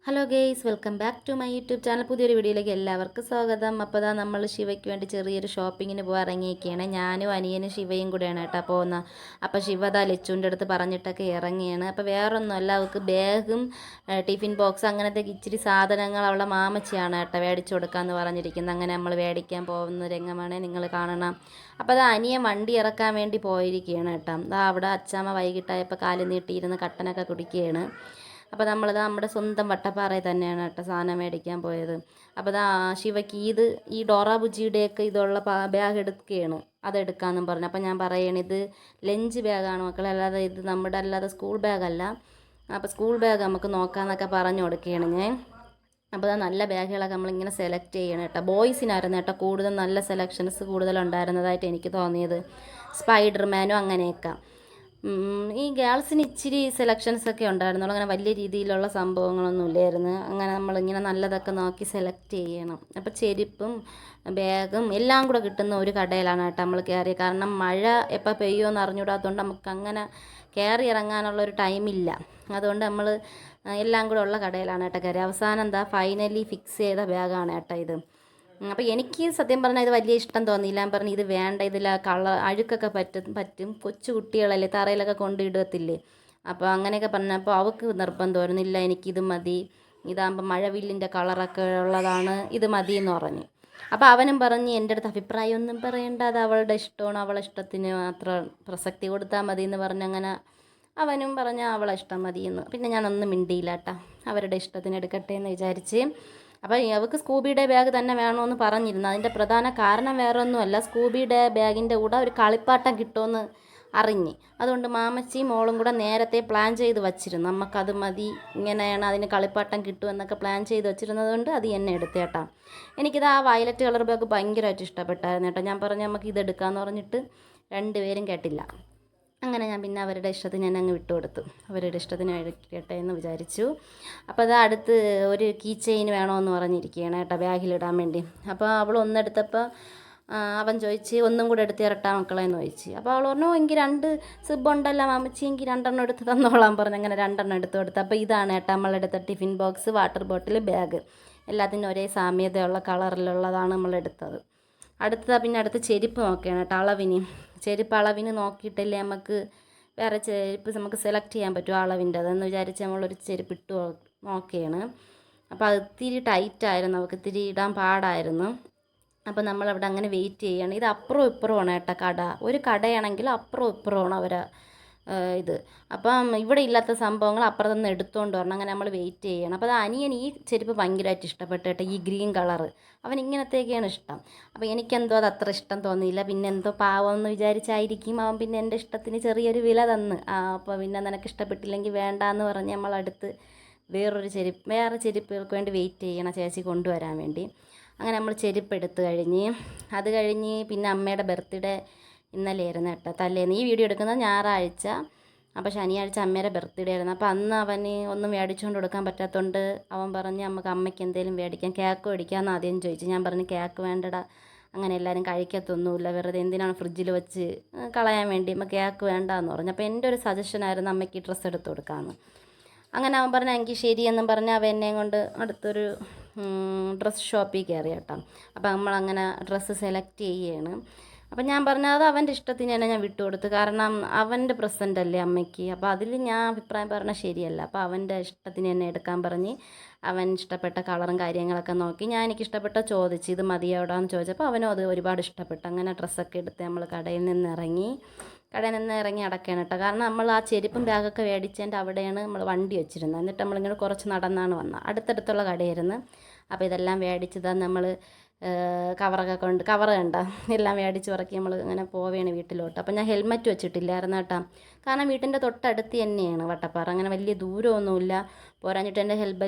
Hello guys, welcome back to my YouTube channel. പുതിയൊരു വീഡിയോയിലേക്ക് എല്ലാവർക്കും സ്വാഗതം. അപ്പോൾ നമ്മൾ ശിവയ്ക്ക് വേണ്ടി ചെറിയൊരു ഷോപ്പിങ്ങിന് പോകാൻ ഇറങ്ങിയൊക്കെയാണ്. ഞാനും അനിയനും ശിവയും കൂടെയാണ് കേട്ടോ പോകുന്നത്. അപ്പോൾ ശിവ ലച്ചുവിൻ്റെ അടുത്ത് പറഞ്ഞിട്ടൊക്കെ ഇറങ്ങിയാണ്. അപ്പോൾ വേറൊന്നുമല്ല, അവൾക്ക് ബാഗും ടിഫിൻ ബോക്സ് അങ്ങനത്തെ ഇച്ചിരി സാധനങ്ങൾ അവളെ മാമച്ചിയാണ് കേട്ടോ മേടിച്ചു കൊടുക്കാമെന്ന് പറഞ്ഞിരിക്കുന്നത്. അങ്ങനെ നമ്മൾ മേടിക്കാൻ പോകുന്ന രംഗമാണ് നിങ്ങൾ കാണണം. അപ്പോൾ അത് അനിയൻ വണ്ടി ഇറക്കാൻ വേണ്ടി പോയിരിക്കുകയാണ് കേട്ടോ. അവിടെ അച്ചാമ്മ വൈകിട്ടായപ്പോൾ കാല് നീട്ടിയിരുന്ന് കട്ടനൊക്കെ കുടിക്കുകയാണ്. അപ്പോൾ നമ്മളിത് നമ്മുടെ സ്വന്തം വട്ടപ്പാറയിൽ തന്നെയാണ് കേട്ടോ സാധനം മേടിക്കാൻ പോയത്. അപ്പോൾ ശിവയ്ക്ക് ഈ ഡോറ ബുജിയുടെയൊക്കെ ഇതുള്ള ബാഗ് എടുക്കുകയാണ്, അതെടുക്കാമെന്നും പറഞ്ഞു. അപ്പോൾ ഞാൻ പറയണത് ഇത് ലഞ്ച് ബാഗാണ് മക്കളെ, അല്ലാതെ ഇത് നമ്മുടെ അല്ലാതെ സ്കൂൾ ബാഗല്ല. അപ്പോൾ സ്കൂൾ ബാഗ് നമുക്ക് നോക്കാമെന്നൊക്കെ പറഞ്ഞു കൊടുക്കുകയാണ് ഞാൻ. അപ്പോൾ നല്ല ബാഗുകളൊക്കെ നമ്മളിങ്ങനെ സെലക്ട് ചെയ്യണം കേട്ടോ. ബോയ്സിനായിരുന്നു കേട്ടോ കൂടുതൽ നല്ല സെലക്ഷൻസ് കൂടുതലുണ്ടായിരുന്നതായിട്ട് എനിക്ക് തോന്നിയത്. സ്പൈഡർമാനും അങ്ങനെയൊക്കെ. ഈ ഗേൾസിന് ഇച്ചിരി സെലക്ഷൻസൊക്കെ ഉണ്ടായിരുന്നുള്ളൂ, അങ്ങനെ വലിയ രീതിയിലുള്ള സംഭവങ്ങളൊന്നും ഇല്ലായിരുന്നു. അങ്ങനെ നമ്മളിങ്ങനെ നല്ലതൊക്കെ നോക്കി സെലക്ട് ചെയ്യണം. അപ്പോൾ ചെരുപ്പും ബാഗും എല്ലാം കൂടെ കിട്ടുന്ന ഒരു കടയിലാണ് കേട്ടോ നമ്മൾ കയറിയത്. കാരണം മഴ എപ്പോൾ പെയ്യുമെന്ന് അറിഞ്ഞുകൂടാത്തതുകൊണ്ട് നമുക്ക് അങ്ങനെ കയറി ഇറങ്ങാനുള്ളൊരു ടൈമില്ല. അതുകൊണ്ട് നമ്മൾ എല്ലാം കൂടെ ഉള്ള കടയിലാണ് കേട്ടോ കയറി. അവസാനം ഫൈനലി ഫിക്സ് ചെയ്ത ബാഗാണ് കേട്ടോ ഇത്. അപ്പോൾ എനിക്ക് സത്യം പറഞ്ഞാൽ ഇത് വലിയ ഇഷ്ടം തോന്നിയില്ല. ഞാൻ പറഞ്ഞു ഇത് വേണ്ട, ഇതിൽ അഴുക്കൊക്കെ പറ്റും കൊച്ചു കുട്ടികളല്ലേ തറയിലൊക്കെ കൊണ്ടിടത്തില്ലേ. അപ്പോൾ അങ്ങനെയൊക്കെ പറഞ്ഞപ്പോൾ അവൾക്ക് നിർബന്ധമായിരുന്നു, ഇല്ല എനിക്കിത് മതി, ഇതാകുമ്പോൾ മഴവില്ലിൻ്റെ കളറൊക്കെ ഉള്ളതാണ്, ഇത് മതി എന്ന് പറഞ്ഞു. അപ്പോൾ അവനും പറഞ്ഞ് എൻ്റെ അടുത്ത് അഭിപ്രായം ഒന്നും പറയേണ്ട, അത് അവളുടെ ഇഷ്ടമാണ്, അവളെ ഇഷ്ടത്തിന് മാത്രം പ്രസക്തി കൊടുത്താൽ മതി എന്ന് പറഞ്ഞങ്ങനെ അവനും പറഞ്ഞ അവളെ ഇഷ്ടം മതിയെന്ന്. പിന്നെ ഞാനൊന്നും മിണ്ടിയില്ല കേട്ടോ, അവരുടെ ഇഷ്ടത്തിന് എടുക്കട്ടെ എന്ന് വിചാരിച്ച്. അപ്പോൾ അവൾക്ക് സ്കൂബിയുടെ ബാഗ് തന്നെ വേണമെന്ന് പറഞ്ഞിരുന്നു. അതിൻ്റെ പ്രധാന കാരണം വേറെ ഒന്നുമല്ല, സ്കൂബിയുടെ ബാഗിൻ്റെ കൂടെ ഒരു കളിപ്പാട്ടം കിട്ടുമെന്ന് അറിഞ്ഞ്. അതുകൊണ്ട് മാമച്ചിയും മോളും കൂടെ നേരത്തെ പ്ലാൻ ചെയ്ത് വച്ചിരുന്നു, നമുക്കത് മതി, ഇങ്ങനെയാണ് അതിന് കളിപ്പാട്ടം കിട്ടുമെന്നൊക്കെ പ്ലാൻ ചെയ്ത് വച്ചിരുന്നതുകൊണ്ട് അത് എന്നെ എടുത്തേട്ടാ. എനിക്കിത് ആ വയലറ്റ് കളർ ബാഗ് ഭയങ്കരമായിട്ട് ഇഷ്ടപ്പെട്ടായിരുന്നു കേട്ടോ. ഞാൻ പറഞ്ഞു നമുക്ക് ഇതെടുക്കാമെന്ന് പറഞ്ഞിട്ട് രണ്ടുപേരും കേട്ടില്ല. അങ്ങനെ ഞാൻ പിന്നെ അവരുടെ ഇഷ്ടത്തിന് ഞാൻ അങ്ങ് വിട്ടുകൊടുത്തു, അവരുടെ ഇഷ്ടത്തിന് കഴിക്കട്ടെ എന്ന് വിചാരിച്ചു. അപ്പോൾ അത് അടുത്ത് ഒരു കീ ചെയിൻ വേണമെന്ന് പറഞ്ഞിരിക്കുകയാണ് കേട്ടോ ബാഗിലിടാൻ വേണ്ടി. അപ്പോൾ അവൾ ഒന്നെടുത്തപ്പോൾ അവൻ ചോദിച്ച് ഒന്നും കൂടെ എടുത്ത് ഇരട്ടാ മക്കളെ എന്ന് ചോദിച്ചു. അപ്പോൾ അവൾ പറഞ്ഞു എനിക്ക് 2 സിബുണ്ടല്ലോ മാമച്ചി, എനിക്ക് 2 എടുത്ത് തന്നോളാൻ പറഞ്ഞു. അങ്ങനെ 2 എടുത്ത് കൊടുത്തു. അപ്പോൾ ഇതാണ് കേട്ടോ നമ്മളെടുത്ത tiffin box, water bottle, bag എല്ലാത്തിനും ഒരേ സാമ്യതയുള്ള കളറിലുള്ളതാണ് നമ്മളെടുത്തത്. പിന്നെ അടുത്ത ചെരുപ്പ് നോക്കുകയാണ് കേട്ടോ ചെരുപ്പ് അളവിന് നോക്കിയിട്ടല്ലേ നമുക്ക് വേറെ ചെരുപ്പ് നമുക്ക് സെലക്ട് ചെയ്യാൻ പറ്റും അളവിൻ്റെ. അതെന്ന് വിചാരിച്ച് നമ്മളൊരു ചെരുപ്പ് ഇട്ട് നോക്കുകയാണ്. അപ്പോൾ അത് ഇത്തിരി ടൈറ്റായിരുന്നു, നമുക്ക് ഇത്തിരി ഇടാൻ പാടായിരുന്നു. അപ്പോൾ നമ്മളവിടെ അങ്ങനെ വെയിറ്റ് ചെയ്യുകയാണ്. ഇത് അപ്പുറവും ഇപ്പുറമാണ് കേട്ടോ കട, ഒരു കടയാണെങ്കിൽ അപ്പുറവും ഇപ്പുറമാണ് അവരെ ഇത്. അപ്പം ഇവിടെ ഇല്ലാത്ത സംഭവങ്ങൾ അപ്പുറത്ത് നിന്ന് എടുത്തുകൊണ്ട് വരണം. അങ്ങനെ നമ്മൾ വെയിറ്റ് ചെയ്യണം. അപ്പോൾ അത് അനിയൻ ഈ ചെരുപ്പ് ഭയങ്കരമായിട്ട് ഇഷ്ടപ്പെട്ടു കേട്ടോ, ഈ ഗ്രീൻ കളറ്. അവൻ ഇങ്ങനത്തേക്കാണ് ഇഷ്ടം. അപ്പോൾ എനിക്കെന്തോ അത് അത്ര ഇഷ്ടം തോന്നിയില്ല. പിന്നെ എന്തോ പാവം എന്ന് വിചാരിച്ചായിരിക്കും അവൻ പിന്നെ എൻ്റെ ഇഷ്ടത്തിന് ചെറിയൊരു വില തന്ന്. അപ്പോൾ പിന്നെ നിനക്ക് ഇഷ്ടപ്പെട്ടില്ലെങ്കിൽ വേണ്ടാന്ന് പറഞ്ഞ് നമ്മളടുത്ത് വേറെ ചെരുപ്പുകൾക്ക് വേണ്ടി വെയിറ്റ് ചെയ്യണം ചേച്ചി കൊണ്ടുവരാൻ വേണ്ടി. അങ്ങനെ നമ്മൾ ചെരുപ്പ് എടുത്ത് അത് കഴിഞ്ഞ് പിന്നെ അമ്മയുടെ ബർത്ത്ഡേ ഇന്നലെയായിരുന്നു കേട്ടോ, തലേന്ന്. ഈ വീഡിയോ എടുക്കുന്നത് ഞായറാഴ്ച, അപ്പോൾ ശനിയാഴ്ച അമ്മയുടെ ബർത്ത്ഡേ ആയിരുന്നു. അപ്പോൾ അന്ന് അവന് ഒന്നും മേടിച്ചുകൊണ്ട് കൊടുക്കാൻ പറ്റാത്തതുകൊണ്ട് അവൻ പറഞ്ഞ് നമുക്ക് അമ്മയ്ക്ക് എന്തെങ്കിലും മേടിക്കാം, കേക്ക് മേടിക്കാമെന്ന് ആദ്യം ചോദിച്ചു. ഞാൻ പറഞ്ഞു കേക്ക് വേണ്ടടാ, അങ്ങനെ എല്ലാവരും കഴിക്കത്തൊന്നുമില്ല, വെറുതെ എന്തിനാണ് ഫ്രിഡ്ജിൽ വെച്ച് കളയാൻ വേണ്ടി, നമുക്ക് കേക്ക് വേണ്ടാന്ന് പറഞ്ഞു. അപ്പോൾ എൻ്റെ ഒരു സജഷനായിരുന്നു അമ്മയ്ക്ക് ഡ്രസ്സ് എടുത്ത് കൊടുക്കാമെന്ന്. അങ്ങനെ അവൻ പറഞ്ഞു എനിക്ക് ശരിയെന്നും പറഞ്ഞ് അവൻ എന്നെയും കൊണ്ട് അടുത്തൊരു ഡ്രസ്സ് ഷോപ്പിൽ കയറി കേട്ടോ. അപ്പോൾ നമ്മളങ്ങനെ ഡ്രസ്സ് സെലക്ട് ചെയ്യുകയാണ്. അപ്പം ഞാൻ പറഞ്ഞത് അത് അവൻ്റെ ഇഷ്ടത്തിന് തന്നെ ഞാൻ വിട്ടുകൊടുത്തു. കാരണം അവൻ്റെ പ്രസൻ്റ് അല്ലേ അമ്മയ്ക്ക്, അപ്പോൾ അതിൽ ഞാൻ അഭിപ്രായം പറഞ്ഞാൽ ശരിയല്ല. അപ്പോൾ അവൻ്റെ ഇഷ്ടത്തിന് തന്നെ എടുക്കാൻ പറഞ്ഞ് അവൻ ഇഷ്ടപ്പെട്ട കളറും കാര്യങ്ങളൊക്കെ നോക്കി ഞാൻ എനിക്ക് ഇഷ്ടപ്പെട്ട ചോദിച്ചു ഇത് മതിയോടാന്ന് ചോദിച്ചപ്പോൾ അവനും അത് ഒരുപാട് ഇഷ്ടപ്പെട്ടു. അങ്ങനെ ഡ്രസ്സൊക്കെ എടുത്ത് നമ്മൾ കടയിൽ നിന്ന് ഇറങ്ങി അടയ്ക്കണം കേട്ടോ. കാരണം നമ്മൾ ആ ചെരുപ്പും ബാഗൊക്കെ മേടിച്ചതിൻ്റെ അവിടെയാണ് നമ്മൾ വണ്ടി വെച്ചിരുന്നത്. എന്നിട്ട് നമ്മളിങ്ങനെ കുറച്ച് നടന്നാണ് വന്നത്, അടുത്തടുത്തുള്ള കടയായിരുന്നു. അപ്പോൾ ഇതെല്ലാം മേടിച്ചതാ നമ്മൾ കവർ കണ്ട എല്ലാം മേടിച്ച് ഉറക്കി നമ്മൾ ഇങ്ങനെ പോവുകയാണ് വീട്ടിലോട്ട്. അപ്പോൾ ഞാൻ ഹെൽമറ്റ് വെച്ചിട്ടില്ലായിരുന്നു കേട്ടോ, കാരണം വീട്ടിൻ്റെ തൊട്ടടുത്ത് തന്നെയാണ് വട്ടപ്പാറ, അങ്ങനെ വലിയ ദൂരമൊന്നുമില്ല. പോരാഞ്ഞിട്ട് എൻ്റെ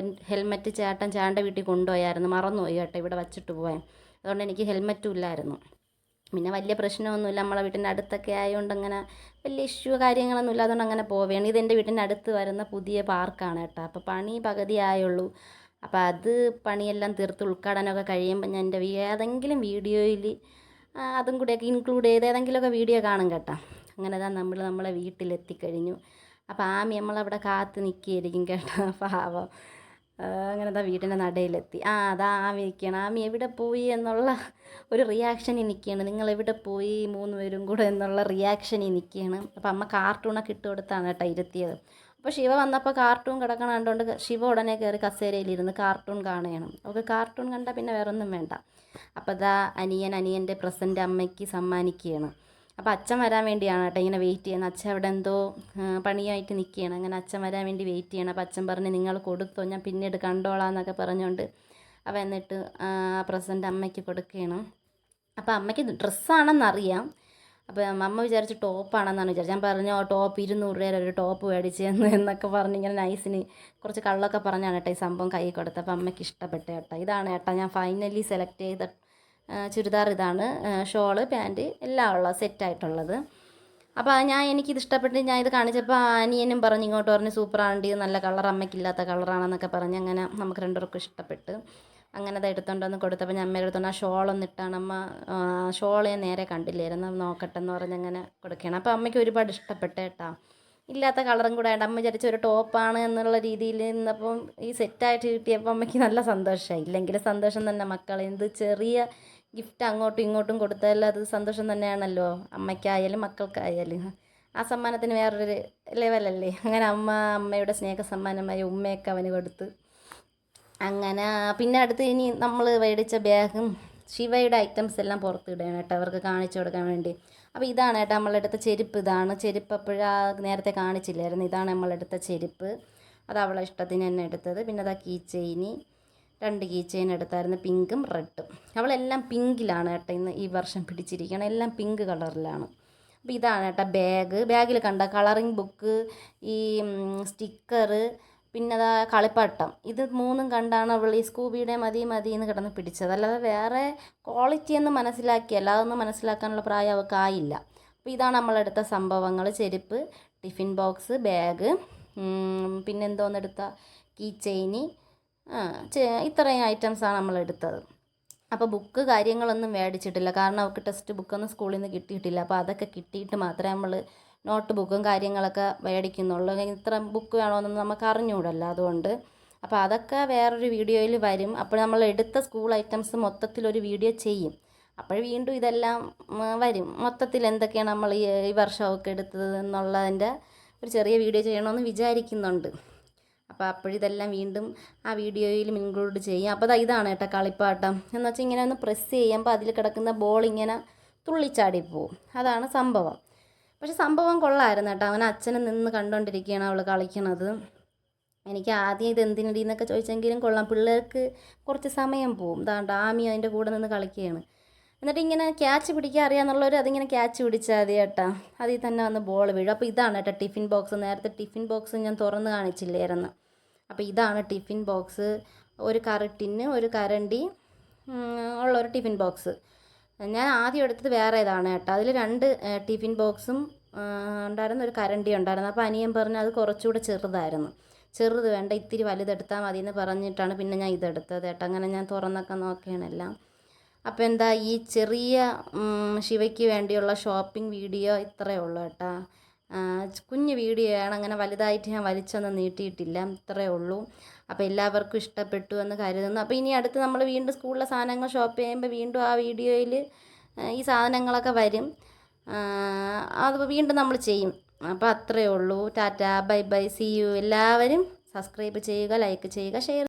ഹെൽമറ്റ് ചേട്ടൻ്റെ വീട്ടിൽ കൊണ്ടുപോയായിരുന്നു, മറന്നുപോയി കേട്ടോ ഇവിടെ വച്ചിട്ട് പോയാൽ. അതുകൊണ്ട് എനിക്ക് ഹെൽമറ്റും ഇല്ലായിരുന്നു. പിന്നെ വലിയ പ്രശ്നമൊന്നുമില്ല, നമ്മളെ വീട്ടിൻ്റെ അടുത്തൊക്കെ ആയതുകൊണ്ട് അങ്ങനെ വലിയ ഇഷ്യൂ കാര്യങ്ങളൊന്നും ഇല്ല. അതുകൊണ്ട് അങ്ങനെ പോവുകയാണ്. ഇതെൻ്റെ വീട്ടിൻ്റെ അടുത്ത് വരുന്ന പുതിയ പാർക്കാണ് കേട്ടോ. അപ്പോൾ പണി പകുതി ആയുള്ളൂ. അപ്പോൾ അത് പണിയെല്ലാം തീർത്ത് ഉദ്ഘാടനമൊക്കെ കഴിയുമ്പോൾ ഞാൻ എൻ്റെ ഏതെങ്കിലും വീഡിയോയിൽ അതും കൂടെയൊക്കെ ഇൻക്ലൂഡ് ചെയ്ത് ഏതെങ്കിലുമൊക്കെ വീഡിയോ കാണും കേട്ടോ. അങ്ങനെ നമ്മൾ നമ്മളെ വീട്ടിലെത്തിക്കഴിഞ്ഞു. അപ്പോൾ ആമി നമ്മളവിടെ കാത്ത് നിൽക്കുകയായിരിക്കും കേട്ടോ, പാവം. അങ്ങനെ അതാ വീടിൻ്റെ നടയിലെത്തി. അതാ ആമി നിൽക്കുകയാണ്. ആമി എവിടെ പോയി എന്നുള്ള ഒരു റിയാക്ഷനിൽ നിൽക്കുകയാണ്. നിങ്ങൾ എവിടെ പോയി 3 പേരും കൂടെ എന്നുള്ള റിയാക്ഷനിൽ നിൽക്കുകയാണ്. അപ്പം അമ്മ കാർട്ടൂണൊക്കെ ഇട്ട് കൊടുത്താണ് കേട്ടോ ഇരുത്തിയത്. അപ്പോൾ ശിവ വന്നപ്പോൾ കാർട്ടൂൺ കിടക്കണ കണ്ടുകൊണ്ട് ശിവ ഉടനെ കയറി കസേരയിലിരുന്ന് കാർട്ടൂൺ കാണുകയാണ്. അവൾക്ക് കാർട്ടൂൺ കണ്ടാൽ പിന്നെ വേറെ ഒന്നും വേണ്ട. അപ്പോൾ അതാ അനിയൻ്റെ പ്രസൻറ്റ് അമ്മയ്ക്ക് സമ്മാനിക്കുകയാണ്. അപ്പോൾ അച്ഛൻ വരാൻ വേണ്ടിയാണ് കേട്ടോ ഇങ്ങനെ വെയിറ്റ് ചെയ്യുന്നത്. അച്ഛൻ അവിടെ എന്തോ പണിയായിട്ട് നിൽക്കുകയാണ്. അങ്ങനെ അച്ഛൻ വരാൻ വേണ്ടി വെയിറ്റ് ചെയ്യണം. അപ്പോൾ അച്ഛൻ പറഞ്ഞ് നിങ്ങൾ കൊടുത്തോ, ഞാൻ പിന്നീട് കണ്ടോളാം എന്നൊക്കെ പറഞ്ഞുകൊണ്ട് അപ്പോൾ എന്നിട്ട് പ്രസൻറ്റ് അമ്മയ്ക്ക് കൊടുക്കുകയാണ്. അപ്പോൾ അമ്മയ്ക്ക് ഡ്രസ്സാണെന്നറിയാം. അപ്പോൾ അമ്മ വിചാരിച്ച് ടോപ്പാണെന്നാണ് വിചാരിച്ചത്. ഞാൻ പറഞ്ഞു ടോപ്പ് 200 രൂപ ഒരു ടോപ്പ് മേടിച്ചെന്ന് എന്നൊക്കെ പറഞ്ഞ് ഇങ്ങനെ നൈസിന് കുറച്ച് കള്ളൊക്കെ പറഞ്ഞാണ് കേട്ടോ ഈ സംഭവം കൈ കൊടുത്തത്. അപ്പോൾ അമ്മയ്ക്ക് ഇഷ്ടപ്പെട്ടു കേട്ടോ. ഇതാണ് കേട്ടോ ഞാൻ ഫൈനലി സെലക്ട് ചെയ്ത ചുരിദാർ. ഇതാണ് ഷോള് പാൻറ്റ് എല്ലാം ഉള്ള സെറ്റായിട്ടുള്ളത്. അപ്പോൾ എനിക്കിത് ഇഷ്ടപ്പെട്ട് ഞാൻ ഇത് കാണിച്ചപ്പോൾ അനിയനും പറഞ്ഞ് ഇങ്ങോട്ട് പറഞ്ഞ് സൂപ്പറാണ്ടി, നല്ല കളർ, അമ്മയ്ക്കില്ലാത്ത കളറാണെന്നൊക്കെ പറഞ്ഞ് അങ്ങനെ നമുക്ക് രണ്ടുപേർക്കും ഇഷ്ടപ്പെട്ട് അങ്ങനെ അത് എടുത്തോണ്ട് വന്ന് കൊടുത്തപ്പോൾ ഞാൻ അമ്മയുടെ അടുത്തോണ്ട് ആ ഷോളൊന്നും ഇട്ടാണ് അമ്മ. ഷോൾ ഞാൻ നേരെ കണ്ടില്ലായിരുന്നു, നോക്കട്ടെ എന്ന് പറഞ്ഞ് അങ്ങനെ കൊടുക്കുകയാണ്. അപ്പോൾ അമ്മയ്ക്ക് ഒരുപാട് ഇഷ്ടപ്പെട്ടു കേട്ടോ. ഇല്ലാത്ത കളറും കൂടെ ആയിട്ട് അമ്മ വിചാരിച്ച ഒരു ടോപ്പാണ് എന്നുള്ള രീതിയിൽ നിന്നപ്പം ഈ സെറ്റായിട്ട് കിട്ടിയപ്പോൾ അമ്മയ്ക്ക് നല്ല സന്തോഷമായി. ഇല്ലെങ്കിൽ സന്തോഷം തന്നെ മക്കളെ. എന്ത് ചെറിയ ഗിഫ്റ്റ് അങ്ങോട്ടും ഇങ്ങോട്ടും കൊടുത്താൽ അത് സന്തോഷം തന്നെയാണല്ലോ, അമ്മയ്ക്കായാലും മക്കൾക്കായാലും. ആ സമ്മാനത്തിന് വേറൊരു ലെവലല്ലേ. അങ്ങനെ അമ്മയുടെ സ്നേഹ സമ്മാനമായി ഉമ്മയൊക്കെ അവന് കൊടുത്ത്. അങ്ങനെ പിന്നെ അടുത്ത് ഇനി നമ്മൾ മേടിച്ച ബാഗും ശിവയുടെ ഐറ്റംസ് എല്ലാം പുറത്ത് ഇടുകയാണ് കേട്ടോ അവർക്ക് കാണിച്ചു കൊടുക്കാൻ വേണ്ടി. അപ്പോൾ ഇതാണ് കേട്ടോ നമ്മളെടുത്ത ചെരുപ്പ്. ഇതാണ് ചെരുപ്പ്. അപ്പോഴാ നേരത്തെ കാണിച്ചില്ലായിരുന്നു. ഇതാണ് നമ്മളെടുത്ത ചെരുപ്പ്. അത് അവളെ ഇഷ്ടത്തിന് തന്നെ എടുത്തത്. പിന്നെ അതാ കീ ചെയിന്, 2 കീ ചെയിൻ എടുത്തായിരുന്നു, പിങ്കും റെഡും. അവളെല്ലാം പിങ്കിലാണ് കേട്ടോ ഈ വർഷം പിടിച്ചിരിക്കണം, എല്ലാം പിങ്ക് കളറിലാണ്. അപ്പോൾ ഇതാണ് കേട്ടോ ബാഗിൽ കണ്ട കളറിങ് ബുക്ക്, ഈ സ്റ്റിക്കറ്, പിന്നെ അതാ കളിപ്പാട്ടം. ഇത് 3ഉം കണ്ടാണ് അവൾ ഈ സ്കൂബിയുടെ മതി എന്ന് കിടന്ന് പിടിച്ചത്. അല്ലാതെ വേറെ ക്വാളിറ്റിയൊന്നും മനസ്സിലാക്കിയല്ല, അതൊന്നും മനസ്സിലാക്കാനുള്ള പ്രായം അവൾക്കായില്ല. അപ്പോൾ ഇതാണ് നമ്മളെടുത്ത സംഭവങ്ങൾ: ചെരുപ്പ്, ടിഫിൻ ബോക്സ്, ബാഗ്, പിന്നെന്തോന്നെടുത്ത കീ ചെയിന്, ഇത്രയും ഐറ്റംസാണ് നമ്മളെടുത്തത്. അപ്പോൾ ബുക്ക് കാര്യങ്ങളൊന്നും മേടിച്ചിട്ടില്ല, കാരണം അവൾക്ക് ടെക്സ്റ്റ് ബുക്കൊന്നും സ്കൂളിൽ നിന്ന് കിട്ടിയിട്ടില്ല. അപ്പോൾ അതൊക്കെ കിട്ടിയിട്ട് മാത്രമേ നമ്മൾ നോട്ട് ബുക്കും കാര്യങ്ങളൊക്കെ മേടിക്കുന്നുള്ളൂ. ഇത്ര ബുക്ക് വേണമെന്നൊന്നും നമുക്ക് അറിഞ്ഞുകൂടല്ലോ, അതുകൊണ്ട്. അപ്പോൾ അതൊക്കെ വേറൊരു വീഡിയോയിൽ വരും. അപ്പോൾ നമ്മൾ എടുത്ത സ്കൂൾ ഐറ്റംസ് മൊത്തത്തിലൊരു വീഡിയോ ചെയ്യും. അപ്പോൾ വീണ്ടും ഇതെല്ലാം വരും. മൊത്തത്തിൽ എന്തൊക്കെയാണ് നമ്മൾ ഈ വർഷമൊക്കെ എടുത്തത് എന്നുള്ളതിൻ്റെ ഒരു ചെറിയ വീഡിയോ ചെയ്യണമെന്ന് വിചാരിക്കുന്നുണ്ട്. അപ്പോൾ അപ്പോഴിതെല്ലാം വീണ്ടും ആ വീഡിയോയിലും ഇൻക്ലൂഡ് ചെയ്യും. അപ്പോൾ ഇതാണ് കേട്ടോ കളിപ്പാട്ടം. എന്ന് വെച്ചാൽ ഇങ്ങനെ ഒന്ന് പ്രസ് ചെയ്യുമ്പോൾ അതിൽ കിടക്കുന്ന ബോൾ ഇങ്ങനെ തുള്ളിച്ചാടിപ്പോവും. അതാണ് സംഭവം. പക്ഷെ സംഭവം കൊള്ളായിരുന്നു കേട്ടോ. അവൻ അച്ഛനെ നിന്ന് കണ്ടുകൊണ്ടിരിക്കുകയാണ് അവൾ കളിക്കണത്. എനിക്ക് ആദ്യം ഇത് എന്തിനടി എന്നൊക്കെ ചോദിച്ചെങ്കിലും കൊള്ളാം, പിള്ളേർക്ക് കുറച്ച് സമയം പോവും. ആമി അതിൻ്റെ കൂടെ നിന്ന് കളിക്കുകയാണ്. എന്നിട്ട് ഇങ്ങനെ ക്യാച്ച് പിടിക്കാൻ അറിയാമെന്നുള്ളവർ അതിങ്ങനെ ക്യാച്ച് പിടിച്ചാൽ മതി കേട്ടോ, അതിൽ തന്നെ വന്ന് ബോൾ വീഴും. അപ്പോൾ ഇതാണ് കേട്ടോ ടിഫിൻ ബോക്സ്. നേരത്തെ ടിഫിൻ ബോക്സ് ഞാൻ തുറന്ന് കാണിച്ചില്ലായിരുന്നു. അപ്പോൾ ഇതാണ് ടിഫിൻ ബോക്സ്. ഒരു കറി ടിന്ന്, ഒരു കരണ്ടി ഉള്ളൊരു ടിഫിൻ ബോക്സ്. ഞാൻ ആദ്യം എടുത്തത് വേറെ ഇതാണ് കേട്ടോ. അതിൽ 2 ടിഫിൻ ബോക്സും ഉണ്ടായിരുന്നു, ഒരു കരണ്ടി ഉണ്ടായിരുന്നു. അപ്പോൾ അനിയൻ പറഞ്ഞു അത് കുറച്ചുകൂടെ ചെറുതായിരുന്നു, ചെറുത് വേണ്ട ഇത്തിരി വലുതെടുത്താൽ മതി എന്ന് പറഞ്ഞിട്ടാണ് പിന്നെ ഞാൻ ഇതെടുത്തത് കേട്ടോ. അങ്ങനെ ഞാൻ തുറന്നൊക്കെ നോക്കുകയാണെല്ലാം. അപ്പോൾ എന്താ ഈ ചെറിയ ശിവയ്ക്ക് വേണ്ടിയുള്ള ഷോപ്പിംഗ് വീഡിയോ ഇത്രയേ ഉള്ളൂ കേട്ടോ. കുഞ്ഞു വീഡിയോ ആണ്, അങ്ങനെ വലുതായിട്ട് ഞാൻ വലിച്ചൊന്നും നീട്ടിയിട്ടില്ല, ഇത്രയേ ഉള്ളൂ. അപ്പോൾ എല്ലാവർക്കും ഇഷ്ടപ്പെട്ടു എന്ന് കരുതുന്നു. അപ്പോൾ ഇനി അടുത്ത് നമ്മൾ വീണ്ടും സ്കൂളിലെ സാധനങ്ങൾ ഷോപ്പ് ചെയ്യുമ്പോൾ വീണ്ടും ആ വീഡിയോയിൽ ഈ സാധനങ്ങളൊക്കെ വരും. അത് വീണ്ടും നമ്മൾ ചെയ്യും. അപ്പോൾ അത്രയേ ഉള്ളൂ. Tata, bye bye, see you. എല്ലാവരും സബ്സ്ക്രൈബ് ചെയ്യുക, ലൈക്ക് ചെയ്യുക, ഷെയർ